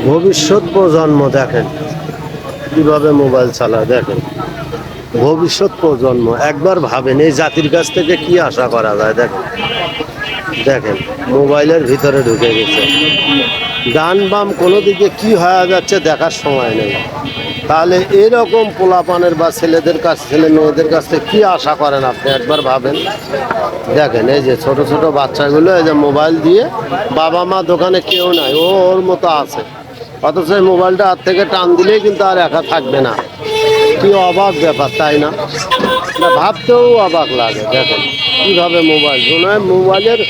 ভবিষ্যৎ প্রজন্ম দেখেন কিভাবে মোবাইল চালায়, দেখেন ভবিষ্যৎ প্রজন্ম একবার ভাবেন এই জাতির কাছ থেকে কি আশা করা যায়। দেখেন দেখেন মোবাইলের ভিতরে ঢুকে গেছে, ডান বাম কোনো দিকে কি হয়ে যাচ্ছে দেখার সময় নেই। তাহলে এরকম পোলাপানের বা ছেলেদের কাছ ছেলে মেয়েদের কাছ থেকে কী আশা করেন আপনি একবার ভাবেন। দেখেন এই যে ছোট ছোট বাচ্চাগুলো এই যে মোবাইল দিয়ে, বাবা মা দোকানে কেউ নাই, ও ওর মতো আছে, অথচ এই মোবাইলটা হাত থেকে টান দিলেই কিন্তু আর একা থাকবে না। কি অবাক ব্যাপার তাই না? ভাবতেও অবাক লাগে। দেখেন কীভাবে মোবাইল মনে হয় মোবাইলের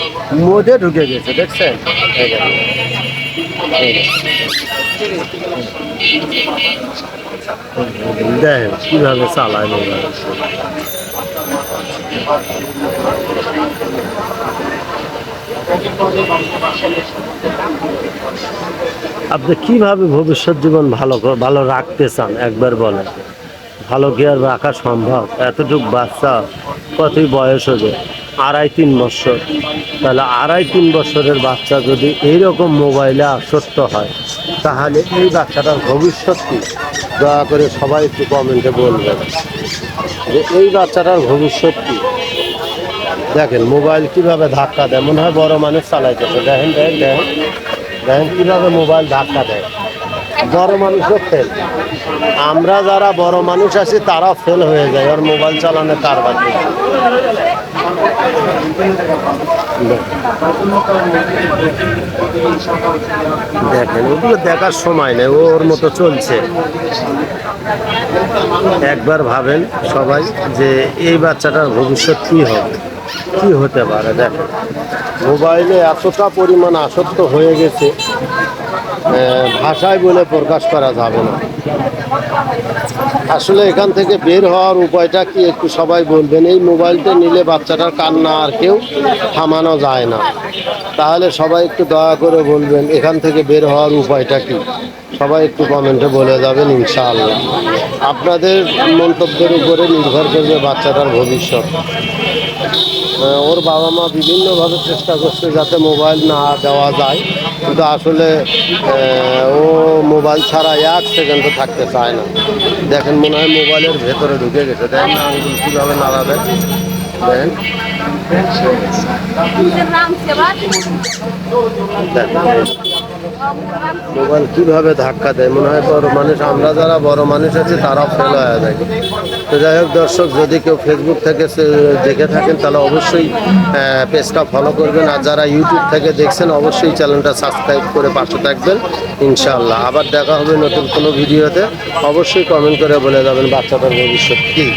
মধ্যে ঢুকে গেছে, দেখছেন? এই দেখেন দেখেন কীভাবে চালায় মোবাইল। আপনি কিভাবে ভবিষ্যৎ জীবন ভালো রাখতে চান একবার বলেন। ভালো কি আর রাখা সম্ভব? এতটুকু বাচ্চা, কতই বয়স হবে, 2.5-3 বছর। তাহলে 2.5-3 বছরের বাচ্চা যদি এইরকম মোবাইলে আসক্ত হয়, তাহলে এই বাচ্চাটার ভবিষ্যৎ কি? দয়া করে সবাই একটু কমেন্টে বলবেন যে এই বাচ্চাটার ভবিষ্যৎ কি। দেখেন মোবাইল কিভাবে ধাক্কা দেয়, মনে হয় বড় মানুষ চালাইতেছে। দেখেন দেখেন দেখেন দেখেন কীভাবে মোবাইল ধাক্কা দেয়। বড় মানুষও ফেল, আমরা যারা বড় মানুষ আছি তারা ফেল হয়ে যায় আর মোবাইল চালানোর কারবার। দেখেন ওগুলো দেখার সময় নেই, ওর মতো চলছে। একবার ভাবেন সবাই যে এই বাচ্চাটার ভবিষ্যৎ কী হবে, কী হতে পারে। দেখেন মোবাইলে এতটা পরিমাণ আসক্ত হয়ে গেছে, ভাষায় বলে প্রকাশ করা যাবে না। আসলে এখান থেকে বের হওয়ার উপায়টা কি একটু সবাই বলবেন। এই মোবাইলটা নিলে বাচ্চাটার কান্না আর কেউ থামানো যায় না। তাহলে সবাই একটু দয়া করে বলবেন এখান থেকে বের হওয়ার উপায়টা কি। সবাই একটু কমেন্টে বলে যাবেন ইনশাআল্লাহ। আপনাদের মন্তব্যের উপরে নির্ভর করবে বাচ্চাটার ভবিষ্যৎ। ওর বাবা মা বিভিন্নভাবে চেষ্টা করছে যাতে মোবাইল না দেওয়া যায়, কিন্তু আসলে ও মোবাইল ছাড়া 1 সেকেন্ডও থাকতে চায় না। দেখেন মনে হয় মোবাইলের ভেতরে ঢুকে গেছে। দেখেন না আঙুল কীভাবে নাড়াবে, দেখেন মোবাইল কিভাবে ধাক্কা দেয়, মনে হয় বড় মানুষ, আমরা যারা বড় মানুষ আছি তারাও ফেল হয়ে যায়। তো যাই হোক দর্শক, যদি কেউ ফেসবুক থেকে দেখে থাকেন তাহলে অবশ্যই পেজটা ফলো করবেন, আর যারা ইউটিউব থেকে দেখছেন অবশ্যই চ্যানেলটা সাবস্ক্রাইব করে পাশে থাকবেন ইনশাআল্লাহ। আবার দেখা হবে নতুন কোনো ভিডিওতে। অবশ্যই কমেন্ট করে বলে যাবেন বাচ্চাটার ভবিষ্যৎ কী।